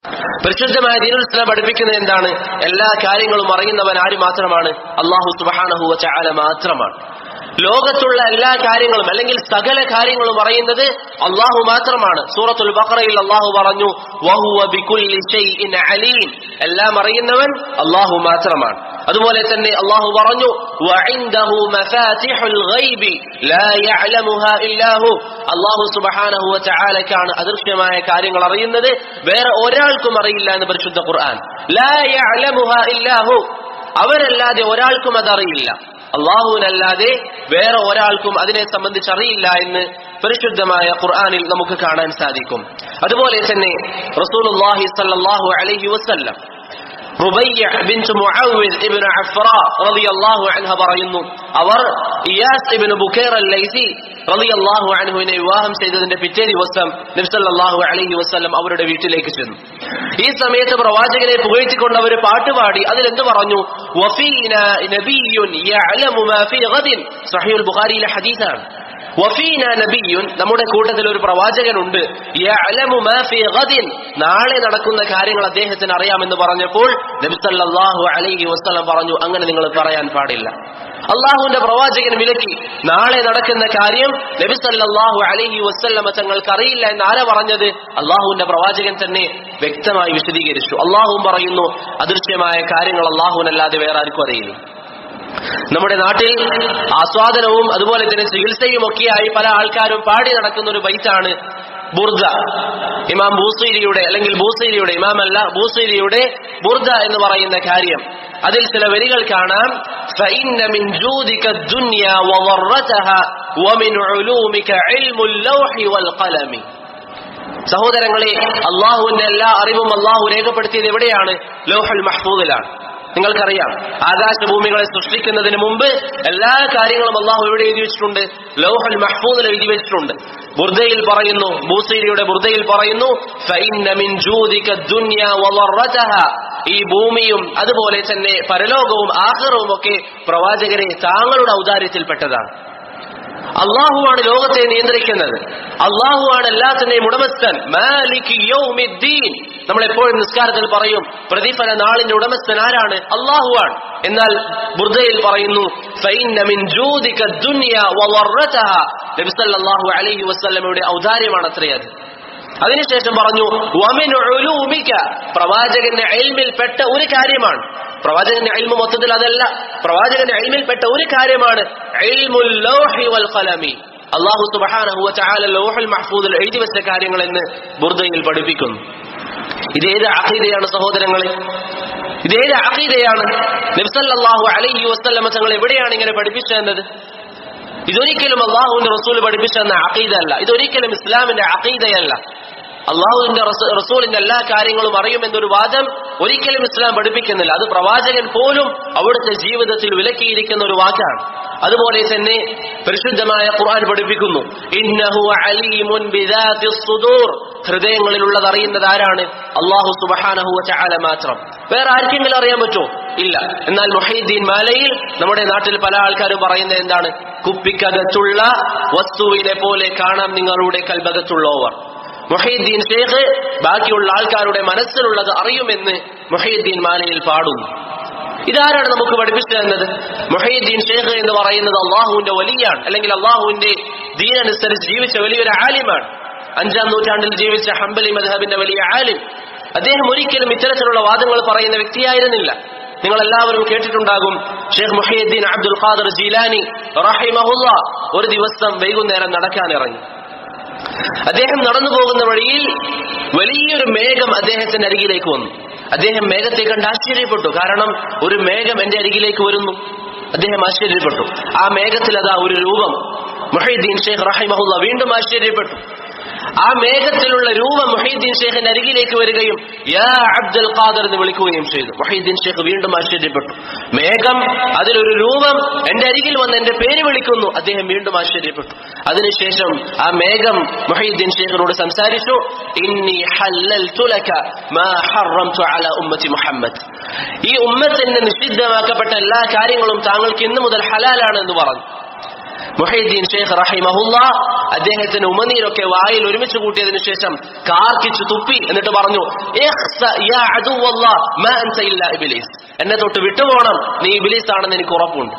പരിശുദ്ധമായ ദീനുൽ ഇസ്ലാം പഠിപ്പിക്കുന്നത് എന്താണ്? എല്ലാ കാര്യങ്ങളും അറിയുന്നവൻ ആര് മാത്രമാണ്? അല്ലാഹു സുബ്ഹാനഹു വ തആല മാത്രമാണ്. ലോകത്തുള്ള എല്ലാ കാര്യങ്ങളും അല്ലെങ്കിൽ സകല കാര്യങ്ങളും അറിയുന്നത് അല്ലാഹു മാത്രമാണ്. സൂറത്തുൽ ബഖറയിൽ അല്ലാഹു പറഞ്ഞു വഹുവ ബികുല്ലി ഷൈഇൻ അലീം, എല്ലാം അറിയുന്നവൻ അല്ലാഹു മാത്രമാണ്. അതുപോലെ തന്നെ അല്ലാഹു പറഞ്ഞു വഇൻദഹു മഫാതിഹുൽ ഗൈബി ലാ യഅലമുഹാ ഇല്ലാ ഹു, അല്ലാഹു സുബ്ഹാനഹു വ തആലക്കാണ് അദൃശ്യമായ കാര്യങ്ങൾ അറിയുന്നത്, വേറെ ഒരാൾക്കും അറിയില്ല എന്ന് പരിശുദ്ധ ഖുർആൻ. ലാ യഅലമുഹാ ഇല്ലാ ഹു, അവരല്ലാതെ ഒരാൾക്കും അതറിയില്ല. അല്ലാഹുവിനല്ലാതെ വേറെ ഒരാൾക്കും അതിനെ സംബന്ധിച്ച് അറിയില്ല എന്ന് പരിശുദ്ധമായ ഖുർആനിൽ നമുക്ക് കാണാൻ സാധിക്കും. അതുപോലെ തന്നെ റസൂലുള്ളാഹി സ്വല്ലല്ലാഹു അലൈഹി വസല്ലം റുബയ്യ ബിൻത് മുഅവ്വിദ് ഇബ്നു അഫ്റാ റളിയല്ലാഹു അൻഹ പറയുന്നു, അവർ ഇയാസ് ഇബ്നു ബുക്കൈർ അൽ-ലൈസി റളിയല്ലാഹു അൻഹുവിനെ വിവാഹം ചെയ്തതിന്റെ പിറ്റേ ദിവസം നബി സല്ലല്ലാഹു അലൈഹി വസല്ലം അവരുടെ വീട്ടിലേക്ക് ചെന്നു. ഈ സമയത്ത് പ്രവാചകനെ പുകഴ്ത്തിക്കൊണ്ട് അവർ പാട്ടുപാടി. അതിലെന്ത് പറഞ്ഞു? വഫീനാ നബിയ്യുൻ യഅലമു മാ ഫീ ഗദിൻ, സഹീഹുൽ ബുഖാരിയിലെ ഹദീസാണ്. വഫീനാ നബിയ്യുൻ, നമ്മുടെ കൂട്ടത്തിൽ ഒരു പ്രവാചകനുണ്ട്, യഅലമു മാ ഫീ ഗദിൻ, നാളെ നടക്കുന്ന കാര്യങ്ങൾ അദ്ദേഹത്തിന് അറിയാമെന്ന് പറഞ്ഞപ്പോൾ നബി സല്ലല്ലാഹു അലൈഹി വസല്ലം പറഞ്ഞു, അങ്ങനെ നിങ്ങൾ പറയാൻ പാടില്ല. അള്ളാഹുവിന്റെ പ്രവാചകൻ വിലക്കി. നാളെ നടക്കുന്ന കാര്യം നബി സല്ലല്ലാഹു അലൈഹി വസല്ലം തങ്ങൾക്ക് അറിയില്ല എന്ന് ആരാ പറഞ്ഞത്? അള്ളാഹുവിന്റെ പ്രവാചകൻ തന്നെ വ്യക്തമായി വിശദീകരിച്ചു. അള്ളാഹുവും പറയുന്നു അദൃശ്യമായ കാര്യങ്ങൾ അള്ളാഹുവിനല്ലാതെ വേറെ ആർക്കും അറിയില്ല. നമ്മുടെ നാട്ടിൽ ആസ്വാദനവും അതുപോലെ തന്നെ ചികിത്സയും ഒക്കെയായി പല ആൾക്കാരും പാടി നടക്കുന്ന ഒരു ബൈത്താണ് ബുർദ. ഇമാം ബൂസീരിയുടെ അല്ലെങ്കിൽ ബൂസീരിയുടെ ഇമാമല്ല ബൂസീരിയുടെ ബുർദ എന്ന് പറയുന്ന കാര്യം. അതിൽ ചില വരികൾ കാണാം. فإن من جودك الدنيا وضرتها ومن علومك علم اللوح والقلم. സഹോദരങ്ങളെ, അള്ളാഹുവിന്റെ എല്ലാ അറിവും അള്ളാഹു രേഖപ്പെടുത്തിയത് എവിടെയാണ്? ലൗഹുൽ മഹ്ഫൂദിലാണ്. നിങ്ങൾക്കറിയാം, ആകാശഭൂമികളെ സൃഷ്ടിക്കുന്നതിന് മുമ്പ് എല്ലാ കാര്യങ്ങളും അള്ളാഹു എവിടെ എഴുതി വെച്ചിട്ടുണ്ട്? ലൗഹുൽ മഹ്ഫൂദിൽ എഴുതി വെച്ചിട്ടുണ്ട്. ബുർദയിൽ പറയുന്നു, ബൂസീരിയുടെ ബുർദയിൽ പറയുന്നു, ഫഇന്ന മിൻ ജൂദിക ദുനിയ വദറതഹ, ഈ ഭൂമിയും അതുപോലെ തന്നെ പരലോകവും ആഖിറവും ഒക്കെ പ്രവാചകരെ താങ്കളുടെ ഔദാര്യത്തിൽപ്പെട്ടതാണ്. അള്ളാഹുവാണ് ലോകത്തെ നിയന്ത്രിക്കുന്നത്. അള്ളാഹുവാണ് എല്ലാത്തിന്റെയും ഉടമസ്ഥൻ. മാലികി യൗമിദ്ദീൻ, നമ്മൾ എപ്പോഴും നിസ്കാരത്തിൽ പറയും പ്രതിഫല നാളിന്റെ ഉടമസ്ഥൻ ആരാണ്? അള്ളാഹുവാണ്. എന്നാൽ ബുർദയിൽ പറയുന്നു ഫഇന്ന മിൻ ജൂദിക ദുനിയ വദറതഹ, നബി സല്ലല്ലാഹു അലൈഹി വസല്ലമയുടെ ഔദാര്യമാണ് അത്രയത്. അതിനുശേഷം പറഞ്ഞു വമിൻ ഉലൂമിക, പ്രവാചകന്റെ ഇൽമിൽപ്പെട്ട ഒരു കാര്യമാണ്. പ്രവാചകന്റെ ഇൽമു മൊത്തത്തിൽ അതല്ല, പ്രവാചകന്റെ ഇൽമിൽപ്പെട്ട ഒരു കാര്യമാണ് ഇൽമുൽ ലൗഹി വൽ ഖലമി. അല്ലാഹു സുബ്ഹാനഹു വ തആല ലൗഹുൽ മഹ്ഫൂദിൽ എഴുതി വെച്ച കാര്യങ്ങൾ എന്ന് ബുർദയിൽ പഠിപ്പിക്കുന്നു. ഇതേത് അഖീദയാണ് സഹോദരങ്ങളെ? ഇതേത് അഖീദയാണ്? നബി സല്ലല്ലാഹു അലൈഹി വസല്ലം തങ്ങൾ എവിടെയാണ് ഇങ്ങനെ പഠിപ്പിച്ചത്? ഇതൊരിക്കലും അള്ളാഹുവിന്റെ റസൂൽ പഠിപ്പിച്ചെന്ന അഖീദ അല്ല. ഇതൊരിക്കലും ഇസ്ലാമിന്റെ അഖീദയല്ല. അള്ളാഹുവിന്റെ റസൂലിന്റെ എല്ലാ കാര്യങ്ങളും അറിയുമെന്നൊരു വാദം ഒരിക്കലും ഇസ്ലാം പഠിപ്പിക്കുന്നില്ല. അത് പ്രവാചകൻ പോലും അവിടുത്തെ ജീവിതത്തിൽ വിലക്കിയിരിക്കുന്ന ഒരു വാക്കാണ്. അതുപോലെ തന്നെ പരിശുദ്ധമായ ഖുർആൻ പഠിപ്പിക്കുന്നു ഇന്നഹു അലീമുൻ ബിദാതിസ് സുദൂർ, ഹൃദയങ്ങളിലുള്ളത് അറിയുന്നത് ആരാണ്? അല്ലാഹു സുബ്ഹാനഹു വ തആല മാത്രം. വേറെ ആർക്കെങ്കിലും അറിയാൻ പറ്റുമോ? ഇല്ല. എന്നാൽ മുഹീദ്ദീൻ മാലയിൽ നമ്മുടെ നാട്ടിൽ പല ആൾക്കാരും പറയുന്നത് എന്താണ്? കുപ്പിക്കകത്തുള്ള വസ്തുവിനെ പോലെ കാണാം നിങ്ങളുടെ കൽബകത്തുള്ളവർ. മുഹീദ്ദീൻ ഷേഖ് ബാക്കിയുള്ള ആൾക്കാരുടെ മനസ്സിലുള്ളത് അറിയുമെന്ന് മുഹീദ്ദീൻ മാലയിൽ പാടുന്നു. ഇതാരാണ് നമുക്ക് പഠിപ്പിച്ചു തന്നത്? മുഹീദ്ദീൻ ഷേഖ് എന്ന് പറയുന്നത് അള്ളാഹുവിന്റെ വലിയാണ്, അല്ലെങ്കിൽ അള്ളാഹുവിന്റെ ദീനനുസരിച്ച് ജീവിച്ച വലിയൊരു ആലിമാണ്. 5-ാം നൂറ്റാണ്ടിൽ ജീവിച്ച ഹംബലി മദ്ഹബിന്റെ വലിയ ആലിം. അദ്ദേഹം ഒരിക്കലും ഇത്തരത്തിലുള്ള വാദങ്ങൾ പറയുന്ന വ്യക്തിയായിരുന്നില്ല. നിങ്ങൾ എല്ലാവരും കേട്ടിട്ടുണ്ടാകും, ഷെയ്ഖ് മുഹീദ്ദീൻ അബ്ദുൽ ഖാദിർ ജീലാനി റഹിമഹുല്ലാ ഒരു ദിവസം വൈകുന്നേരം നടക്കാനിറങ്ങി. അദ്ദേഹം നടന്നു പോകുന്ന വഴിയിൽ വലിയൊരു മേഘം അദ്ദേഹത്തിന്റെ അരികിലേക്ക് വന്നു. അദ്ദേഹം മേഘത്തെ കണ്ട് ആശ്ചര്യപ്പെട്ടു. കാരണം ഒരു മേഘം എന്റെ അരികിലേക്ക് വരുന്നു. അദ്ദേഹം ആശ്ചര്യപ്പെട്ടു. ആ മേഘത്തിൽ അതാ ഒരു രൂപം. മുഹീദ്ദീൻ ഷെയ്ഖ് റഹിമഹുല്ലാ വീണ്ടും ആശ്ചര്യപ്പെട്ടു. ആ മേഘത്തിലുള്ള രൂപം മുഹീദ്ദീൻ ഷെയ്ഖിന്റെ അരികിലേക്ക് വരികയും യാ അബ്ദുൽ ഖാദിർ എന്ന് വിളിക്കുകയും ചെയ്തു. മുഹീദ്ദീൻ ഷെയ്ഖ് വീണ്ടും ആശ്ചര്യപ്പെട്ടു. മേഘം, അതിലൊരു രൂപം എന്റെ അരികിൽ വന്ന് എന്റെ പേര് വിളിക്കുന്നു. അദ്ദേഹം വീണ്ടും ആശ്ചര്യപ്പെട്ടു. അതിനുശേഷം ആ മേഘം മുഹീദ്ദീൻ ഷെയ്ഖിനോട് സംസാരിച്ചു. ഇന്നി ഹല്ലൽതു ലക മാ ഹറംതു അലാ ഉമ്മത്തി മുഹമ്മദ്, ഈ ഉമ്മത്തിന് നിഷിദ്ധമാക്കപ്പെട്ട എല്ലാ കാര്യങ്ങളും താങ്കൾക്ക് ഇന്നു മുതൽ ഹലാലാണ് എന്ന് പറഞ്ഞു. മുഹൈദ്ദീൻ ഷെയ്ഖ് റഹിമഹുല്ലാ അദ്ദേഹത്തിന് ഉമനീരൊക്കെ വായിൽ ഒരുമിച്ച് കൂട്ടിയതിനു ശേഷം കാർക്കിച്ചു തുപ്പി എന്നിട്ട് പറഞ്ഞു, എന്നെ തൊട്ട് വിട്ടുപോകണം, നീ ഇബ്ലീസ് ആണെന്ന് എനിക്ക് ഉറപ്പുണ്ട്.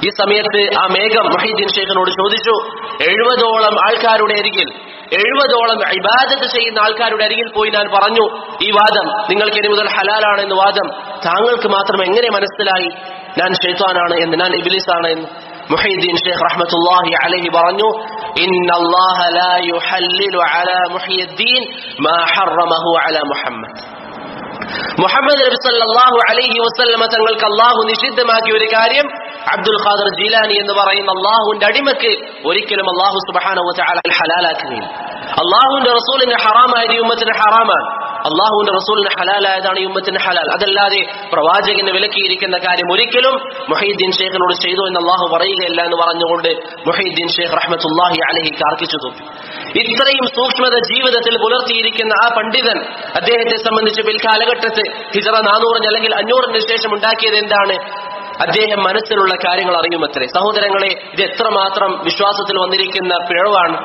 ഈ സമയത്ത് ആ മേഘം മുഹൈദ്ദീൻ ഷെയ്ഖിനോട് ചോദിച്ചു, 70ഓളം ആൾക്കാരുടെ അരികിൽ, 70ഓളം ഇബാദത്ത് ചെയ്യുന്ന ആൾക്കാരുടെ അരികിൽ പോയി ഞാൻ പറഞ്ഞു ഈ വാദം, നിങ്ങൾക്ക് ഇനി മുതൽ ഹലാലാണ് എന്ന് വാദം, താങ്കൾക്ക് മാത്രം എങ്ങനെ മനസ്സിലായി ഞാൻ ശൈത്വാനാണ് എന്ന്, ഞാൻ ഇബ്ലീസ് ആണ് എന്ന്? മുഹൈദ്ദീൻ ഷെയ്ഖ് റഹ്മത്തുള്ളാഹി അലൈഹി പറഞ്ഞു, ഇന്നല്ലാഹ ലാ യുഹല്ലിലു അലാ മുഹയ്യിദ്ദീൻ മാ ഹറമഹു അലാ മുഹമ്മദ്. മുഹമ്മദ് നബി സല്ലല്ലാഹു അലൈഹി വസല്ലമ തങ്ങൾക്ക് അല്ലാഹു നിഷിദ്ധമാക്കിയ ഒരു കാര്യം അബ്ദുൽ ഖാദിർ ജീലാനി എന്ന് പറയുന്ന അല്ലാഹുവിന്റെ അടിമക്ക് ഒരിക്കലും അല്ലാഹു സുബ്ഹാനഹു വ തആല ഹലാലാക്കുകയില്ല. അല്ലാഹുവിന്റെ റസൂലിന് ഹറാമായത് ഈ ഉമ്മത്തിന് ഹറാമാണ്, അല്ലാഹുവിന്റെ റസൂലിന് ഹലാലായതാണ് ഈ ഉമ്മത്തിന് ഹലാൽ. അതല്ലാതെ പ്രവാചകന് വിലക്കിയിരിക്കുന്ന കാര്യം ഒരിക്കലും മുഹൈദ്ദീൻ ഷെയ്ഖിനോട് ചെയ്തു എന്ന് അല്ലാഹു പറയുകയില്ല എന്ന് പറഞ്ഞുകൊണ്ട് മുഹൈദ്ദീൻ ഷെയ്ഖ് റഹ്മത്തുള്ളാഹി അലൈഹി കാർക്കിച്ചു തുപ്പി. ഇത്രയും സൂക്ഷ്മത ജീവിതത്തിൽ പുലർത്തിയിരിക്കുന്ന ആ പണ്ഡിതൻ അദ്ദേഹത്തെ സംബന്ധിച്ച് പിൽക്കാലഘട്ടത്ത് ഹിജറ 400 അല്ലെങ്കിൽ 500 ശേഷം ഉണ്ടാക്കിയത് എന്താണ്? അദ്ദേഹം മനസ്സിലുള്ള കാര്യങ്ങൾ അറിയുമത്രേ. സഹോദരങ്ങളെ, ഇത് എത്രമാത്രം വിശ്വാസത്തിൽ വന്നിരിക്കുന്ന പിഴവാണ്.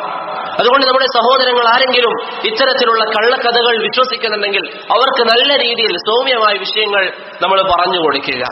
അതുകൊണ്ട് നമ്മുടെ സഹോദരങ്ങൾ ആരെങ്കിലും ഇത്തരത്തിലുള്ള കള്ളക്കഥകൾ വിശ്വസിക്കുന്നുണ്ടെങ്കിൽ അവർക്ക് നല്ല രീതിയിൽ സൗമ്യമായ വിഷയങ്ങൾ നമ്മൾ പറഞ്ഞു കൊടുക്കുക.